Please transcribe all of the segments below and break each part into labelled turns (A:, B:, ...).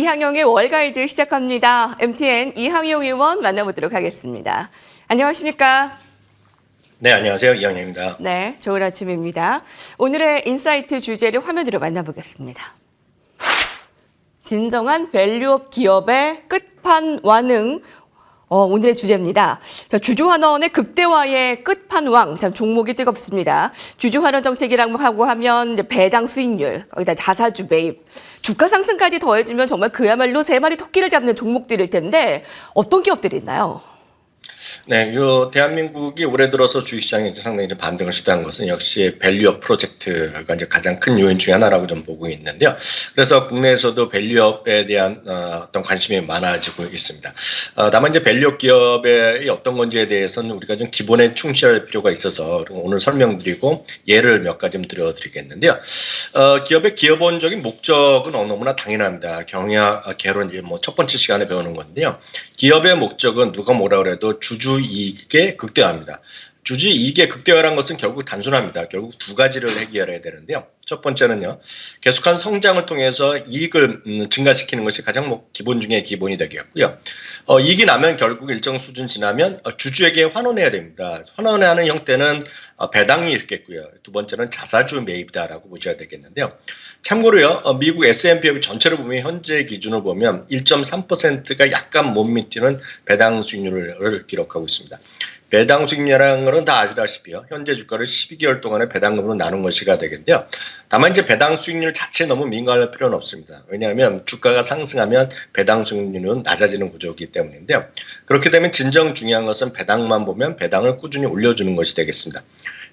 A: 이항용의 월가이드 시작합니다. MTN 이항용 의원 만나보도록 하겠습니다. 안녕하십니까?
B: 네, 안녕하세요. 이항용입니다.
A: 네, 좋은 아침입니다. 오늘의 인사이트 주제를 화면으로 만나보겠습니다. 진정한 밸류업 기업의 끝판왕은 오늘의 주제입니다. 자, 주주환원의 극대화의 끝판왕, 참 종목이 뜨겁습니다. 주주환원 정책이라고 하고 하면 이제 배당 수익률, 거기다 자사주 매입, 주가 상승까지 더해지면 정말 그야말로 세 마리 토끼를 잡는 종목들일 텐데 어떤 기업들이 있나요?
B: 네, 대한민국이 올해 들어서 주식시장이 상당히 반등을 시도한 것은 역시 밸류업 프로젝트가 이제 가장 큰 요인 중에 하나라고 좀 보고 있는데요. 그래서 국내에서도 밸류업에 대한 어떤 관심이 많아지고 있습니다. 다만 이제 밸류업 기업의 어떤 건지에 대해서는 우리가 좀 기본에 충실할 필요가 있어서 오늘 설명드리고 예를 몇 가지 좀 들어드리겠는데요. 기업의 기본적인 목적은 너무나 당연합니다. 경영, 개론, 첫 번째 시간에 배우는 건데요. 기업의 목적은 누가 뭐라 그래도 주주 이익의 극대화입니다. 주주 이익의 극대화라는 것은 결국 단순합니다. 결국 두 가지를 해결해야 되는데요. 첫 번째는요, 계속한 성장을 통해서 이익을 증가시키는 것이 가장 기본 중에 기본이 되겠고요. 이익이 나면 결국 일정 수준 지나면 주주에게 환원해야 됩니다. 환원하는 형태는 배당이 있겠고요. 두 번째는 자사주 매입이다라고 보셔야 되겠는데요. 참고로요, 미국 S&P 전체를 보면 현재 기준을 보면 1.3%가 약간 못 미치는 배당 수익률을 기록하고 있습니다. 배당 수익률이라는 것은 다 아시다시피요. 현재 주가를 12개월 동안의 배당금으로 나눈 것이가 되겠는데요. 다만 이제 배당 수익률 자체에 너무 민감할 필요는 없습니다. 왜냐하면 주가가 상승하면 배당 수익률은 낮아지는 구조이기 때문인데요. 그렇게 되면 진정 중요한 것은 배당만 보면 배당을 꾸준히 올려주는 것이 되겠습니다.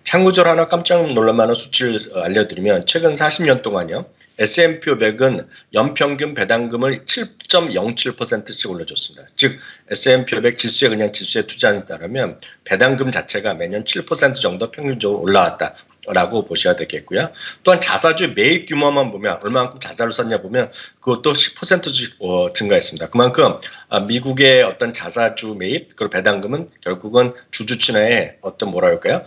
B: 참고적으로 하나 깜짝 놀랄만한 수치를 알려드리면 최근 40년 동안요. S&P 500은 연평균 배당금을 7.07%씩 올려줬습니다. 즉 S&P 500 지수에 그냥 지수에 투자한다면 배당금 자체가 매년 7% 정도 평균적으로 올라왔다라고 보셔야 되겠고요. 또한 자사주 매입 규모만 보면 얼마만큼 자사를 썼냐 보면 그것도 10%씩 증가했습니다. 그만큼 미국의 어떤 자사주 매입 그리고 배당금은 결국은 주주 친화의 어떤 뭐랄까요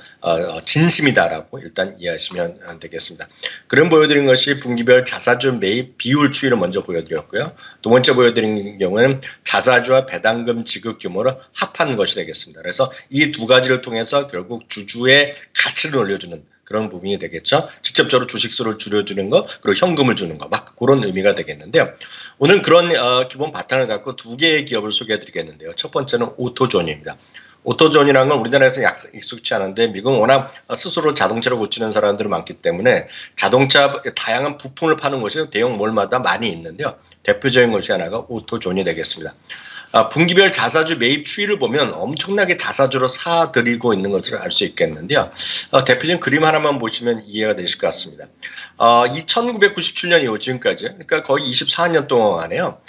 B: 진심이다라고 일단 이해하시면 되겠습니다. 그럼 보여드린 것이 분기별 자사주 매입 비율 추이를 먼저 보여드렸고요. 두 번째 보여드린 경우에는 자사주와 배당금 지급 규모를 합한 것이 되겠습니다. 그래서 이 두 가지를 통해서 결국 주주의 가치를 올려주는 그런 부분이 되겠죠. 직접적으로 주식수를 줄여주는 거 그리고 현금을 주는 거 막 그런 의미가 되겠는데요. 오늘 그런 기본 바탕을 갖고 두 개의 기업을 소개해 드리겠는데요. 첫 번째는 오토존입니다. 오토존이라는 건 우리나라에서 익숙치 않은데 미국은 워낙 스스로 자동차를 고치는 사람들이 많기 때문에 자동차 다양한 부품을 파는 곳이 대형 몰마다 많이 있는데요. 대표적인 것이 하나가 오토존이 되겠습니다. 분기별 자사주 매입 추이를 보면 엄청나게 자사주로 사들이고 있는 것을 알 수 있겠는데요. 대표적인 그림 하나만 보시면 이해가 되실 것 같습니다. 1997년 이후 지금까지 그러니까 거의 24년 동안에요.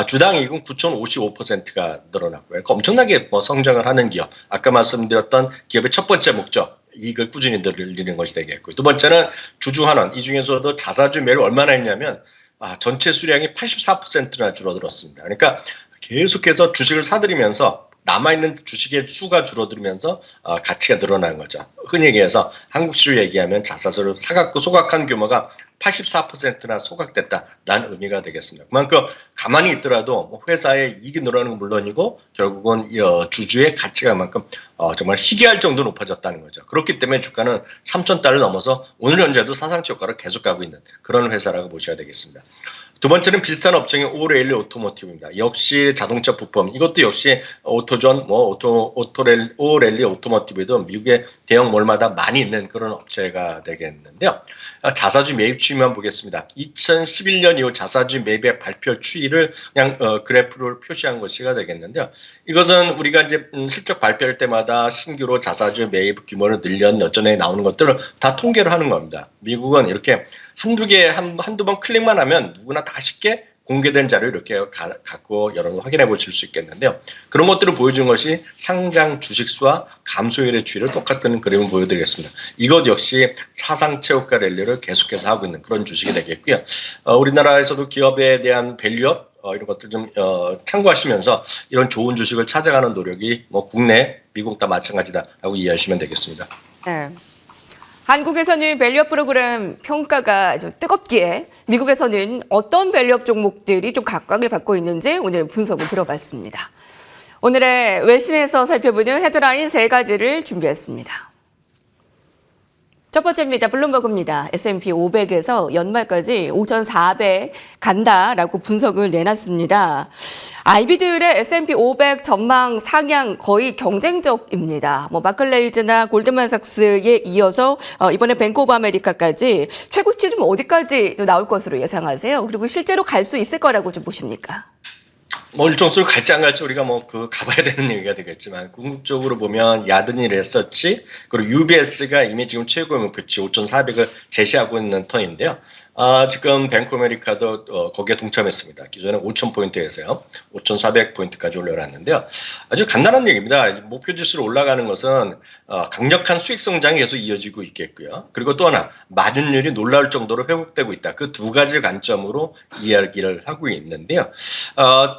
B: 주당 이익은 9,055%가 늘어났고요. 그러니까 엄청나게 성장을 하는 기업. 아까 말씀드렸던 기업의 첫 번째 목적. 이익을 꾸준히 늘리는 것이 되겠고요. 두 번째는 주주환원. 이 중에서도 자사주 매를 얼마나 했냐면 전체 수량이 84%나 줄어들었습니다. 그러니까 계속해서 주식을 사들이면서 남아있는 주식의 수가 줄어들면서 가치가 늘어나는 거죠. 흔히 얘기해서 한국식으로 얘기하면 자사주를 사갖고 소각한 규모가 84%나 소각됐다라는 의미가 되겠습니다. 그만큼 가만히 있더라도 회사의 이익이 늘어나는 건 물론이고 결국은 주주의 가치가 그만큼 정말 희귀할 정도로 높아졌다는 거죠. 그렇기 때문에 주가는 3,000달러를 넘어서 오늘 현재도 사상치 효과를 계속 가고 있는 그런 회사라고 보셔야 되겠습니다. 두 번째는 비슷한 업종인 오레일리 오토모티브입니다. 역시 자동차 부품, 이것도 역시 오토존, 오레일리 오토모티브에도 미국의 대형 몰마다 많이 있는 그런 업체가 되겠는데요. 자사주 매입 추이만 보겠습니다. 2011년 이후 자사주 매입의 발표 추이를 그냥 그래프를 표시한 것이가 되겠는데요. 이것은 우리가 이제 실적 발표할 때마다 신규로 자사주 매입 규모를 늘려는 여전히 나오는 것들을 다 통계를 하는 겁니다. 미국은 이렇게 한두 번 클릭만 하면 누구나 다 쉽게 공개된 자료를 이렇게 갖고 여러분 확인해 보실 수 있겠는데요. 그런 것들을 보여준 것이 상장 주식수와 감소율의 추이를 똑같은 그림을 보여드리겠습니다. 이것 역시 사상 최고가 랠리를 계속해서 하고 있는 그런 주식이 되겠고요. 우리나라에서도 기업에 대한 밸류업 이런 것들 좀 참고하시면서 이런 좋은 주식을 찾아가는 노력이 국내, 미국 다 마찬가지다라고 이해하시면 되겠습니다.
A: 네. 한국에서는 밸류업 프로그램 평가가 아주 뜨겁기에 미국에서는 어떤 밸류업 종목들이 좀 각광을 받고 있는지 오늘 분석을 들어봤습니다. 오늘의 외신에서 살펴보는 헤드라인 3가지를 준비했습니다. 첫 번째입니다. 블룸버그입니다. S&P 500에서 연말까지 5,400 간다라고 분석을 내놨습니다. IB들의 S&P 500 전망 상향 거의 경쟁적입니다. 바클레이즈나 골드만삭스에 이어서 이번에 뱅크 오브 아메리카까지 최고치 좀 어디까지 나올 것으로 예상하세요? 그리고 실제로 갈 수 있을 거라고 좀 보십니까?
B: 일정 수로 갈지 안 갈지 우리가 가봐야 되는 얘기가 되겠지만 궁극적으로 보면 야드니 레서치 그리고 UBS가 이미 지금 최고의 목표치 5,400을 제시하고 있는 턴인데요. 지금 뱅크 아메리카도 거기에 동참했습니다. 기존에 5,000포인트에서요. 5,400포인트까지 올려놨는데요. 아주 간단한 얘기입니다. 목표 지수로 올라가는 것은 강력한 수익 성장이 계속 이어지고 있겠고요. 그리고 또 하나 마진율이 놀라울 정도로 회복되고 있다. 그 두 가지 관점으로 이야기를 하고 있는데요.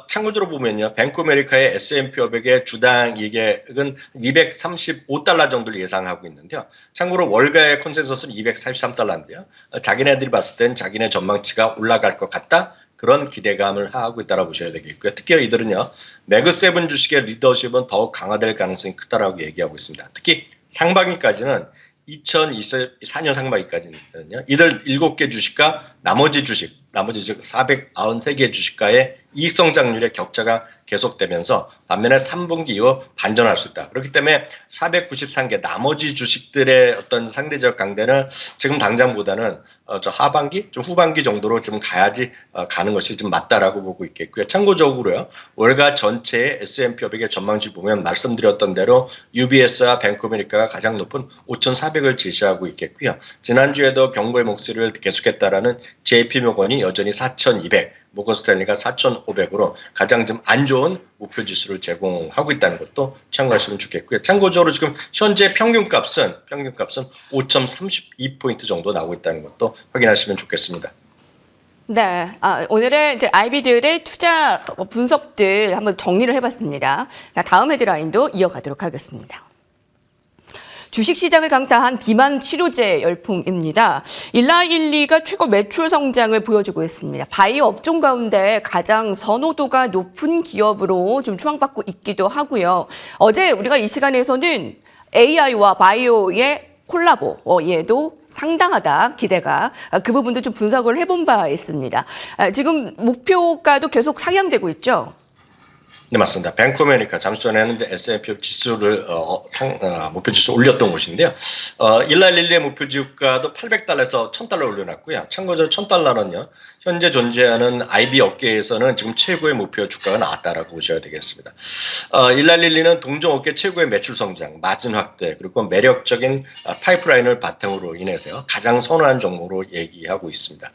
B: 참고적으로 보면요. 뱅크 아메리카의 S&P 500의 주당 이익은 235달러 정도를 예상하고 있는데요. 참고로 월가의 컨센서스는 243달러인데요. 자기네들이 봤을 땐 자기네 전망치가 올라갈 것 같다. 그런 기대감을 하고 있다고 보셔야 되겠고요. 특히 이들은요. 매그7 주식의 리더십은 더욱 강화될 가능성이 크다라고 얘기하고 있습니다. 특히 상반기까지는 2024년 상반기까지는요. 이들 7개 주식과 나머지 493개 주식과의 이익 성장률의 격차가 계속되면서 반면에 3분기 이후 반전할 수 있다. 그렇기 때문에 493개 나머지 주식들의 어떤 상대적 강대는 지금 당장보다는 저 하반기, 좀 후반기 정도로 좀 가야지 가는 것이 좀 맞다라고 보고 있겠고요. 참고적으로요. 월가 전체의 S&P 500의 전망치 보면 말씀드렸던 대로 UBS와 뱅크 아메리카가 가장 높은 5,400을 제시하고 있겠고요. 지난주에도 경고의 목소리를 계속했다라는 JP모건이 여전히 4,200, 모건 스탠리가 4,500으로 가장 좀 안 좋은 목표 지수를 제공하고 있다는 것도 참고하시면 좋겠고요. 참고적으로 지금 현재 평균값은 5.32포인트 정도 나오고 있다는 것도 확인하시면 좋겠습니다.
A: 네, 오늘은 이제 IB들의 투자 분석들 한번 정리를 해봤습니다. 자, 다음 헤드라인도 이어가도록 하겠습니다. 주식시장을 강타한 비만 치료제 열풍입니다. 일라일리가 최고 매출 성장을 보여주고 있습니다. 바이오 업종 가운데 가장 선호도가 높은 기업으로 좀 추앙받고 있기도 하고요. 어제 우리가 이 시간에서는 AI와 바이오의 콜라보, 얘도 상당하다 기대가 그 부분도 좀 분석을 해본 바 있습니다. 지금 목표가도 계속 상향되고 있죠.
B: 네, 맞습니다. 뱅크 아메리카 잠시 전에는 이제 S&P 지수를 목표 지수 올렸던 곳인데요. 일라일리의 목표 주가도 800달러에서 1,000달러 올려놨고요. 참고적으로 1,000달러는요. 현재 존재하는 IB 업계에서는 지금 최고의 목표 주가가 나왔다라고 보셔야 되겠습니다. 일라일리는 동종 업계 최고의 매출 성장, 마진 확대, 그리고 매력적인 파이프라인을 바탕으로 인해서 가장 선호한 종목으로 얘기하고 있습니다.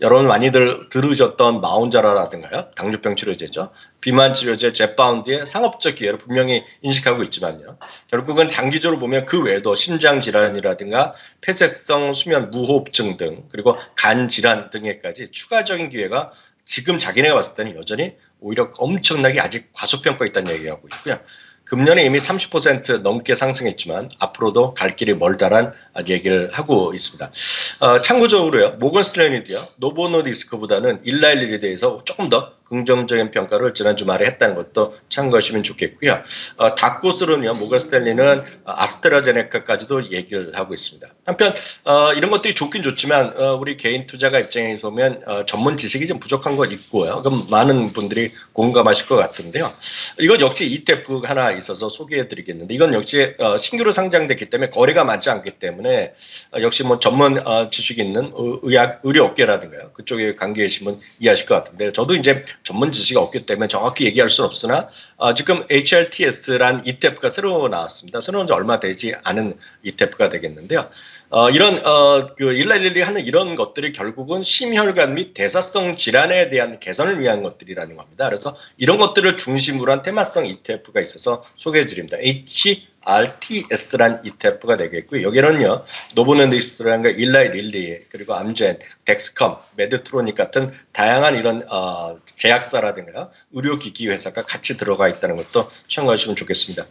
B: 여러분 많이들 들으셨던 마운자라라든가요. 당뇨병 치료제죠. 비만 치료제 젯바운드의 상업적 기회를 분명히 인식하고 있지만요. 결국은 장기적으로 보면 그 외에도 심장 질환이라든가 폐쇄성 수면 무호흡증 등 그리고 간 질환 등에까지 추가적인 기회가 지금 자기네가 봤을 때는 여전히 오히려 엄청나게 아직 과소평가 있다는 얘기하고 있고요. 금년에 이미 30% 넘게 상승했지만 앞으로도 갈 길이 멀다란 얘기를 하고 있습니다. 참고적으로요. 모건 스탠리도요. 노보 노디스크보다는 일라일리에 대해서 조금 더 긍정적인 평가를 지난 주말에 했다는 것도 참고하시면 좋겠고요. 닷곳으로는요. 모건 스탠리는 아스트라제네카까지도 얘기를 하고 있습니다. 한편 이런 것들이 좋긴 좋지만 우리 개인 투자가 입장에서 보면 전문 지식이 좀 부족한 것 있고요. 그럼 많은 분들이 공감하실 것 같은데요. 이건 역시 ETF 하나 있어서 소개해드리겠는데 이건 역시 신규로 상장됐기 때문에 거래가 많지 않기 때문에 역시 전문 지식이 있는 의료업계라든가요. 그쪽에 관계 계신 분 이해하실 것 같은데 저도 이제 전문 지식이 없기 때문에 정확히 얘기할 수는 없으나 지금 HRTS란 ETF가 새로 나왔습니다. 새로 나온 지 얼마 되지 않은 ETF가 되겠는데요. 이런 일라일리 하는 이런 것들이 결국은 심혈관 및 대사성 질환에 대한 개선을 위한 것들이라는 겁니다. 그래서 이런 것들을 중심으로 한 테마성 ETF가 있어서 소개해드립니다. HRTS란 ETF가 되겠고요. 여기는요, 노보노디스크라는 일라일리 그리고 암젠, 덱스컴, 메드트로닉 같은 다양한 이런 제약사라든가 의료기기 회사가 같이 들어가 있다는 것도 참고하시면 좋겠습니다.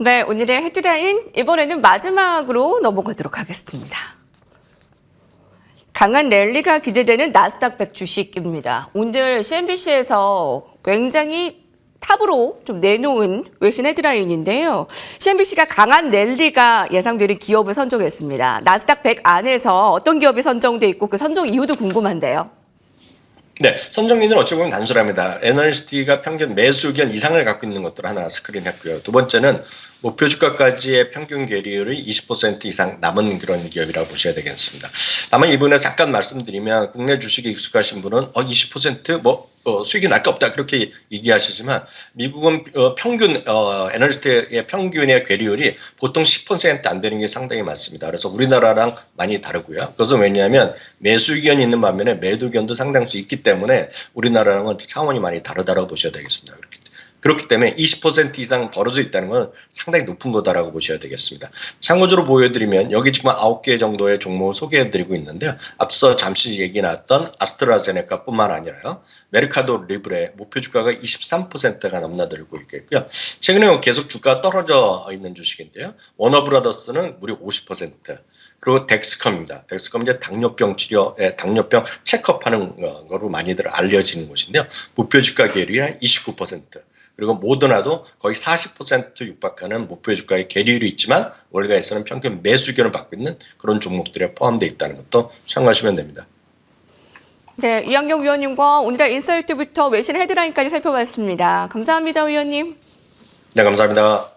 A: 네, 오늘의 헤드라인 이번에는 마지막으로 넘어가도록 하겠습니다. 강한 랠리가 기대되는 나스닥 100 주식입니다. 오늘 CNBC에서 굉장히 탑으로 좀 내놓은 외신 헤드라인인데요. CNBC가 강한 랠리가 예상되는 기업을 선정했습니다. 나스닥 100 안에서 어떤 기업이 선정돼 있고 그 선정 이유도 궁금한데요.
B: 네, 선정 이유는 어찌 보면 단순합니다. 애널리스트가 평균 매수 의견 이상을 갖고 있는 것들 하나 스크린했고요. 두 번째는 목표 주가까지의 평균 계리율이 20% 이상 남은 그런 기업이라고 보셔야 되겠습니다. 다만 이번에 잠깐 말씀드리면 국내 주식에 익숙하신 분은 20% 수익이 날 게 없다 그렇게 얘기하시지만 미국은 평균 애널리스트의 평균의 계리율이 보통 10% 안 되는 게 상당히 많습니다. 그래서 우리나라랑 많이 다르고요. 그것은 왜냐하면 매수 의견이 있는 반면에 매도 의견도 상당수 있기 때문에 우리나라랑은 차원이 많이 다르다고 보셔야 되겠습니다. 그렇기 때문에 20% 이상 벌어져 있다는 건 상당히 높은 거다라고 보셔야 되겠습니다. 참고적으로 보여드리면 여기 지금 9개 정도의 종목을 소개해드리고 있는데요. 앞서 잠시 얘기 나왔던 아스트라제네카뿐만 아니라요. 메르카도 리브레 목표 주가가 23%가 넘나들고 있겠고요. 최근에 계속 주가가 떨어져 있는 주식인데요. 워너브라더스는 무려 50%. 그리고 덱스컴입니다. 덱스컴 이제 당뇨병 치료에 당뇨병 체크업하는 거로 많이들 알려지는 곳인데요. 목표 주가 계율이 한 29%. 그리고 모더나도 거의 40% 육박하는 목표 주가의 계리율이 있지만 월가에서는 평균 매수 의견을 받고 있는 그런 종목들에 포함되어 있다는 것도 참고하시면 됩니다.
A: 네, 이학영 위원님과 오늘의 인사이트부터 외신 헤드라인까지 살펴봤습니다. 감사합니다, 위원님.
B: 네, 감사합니다.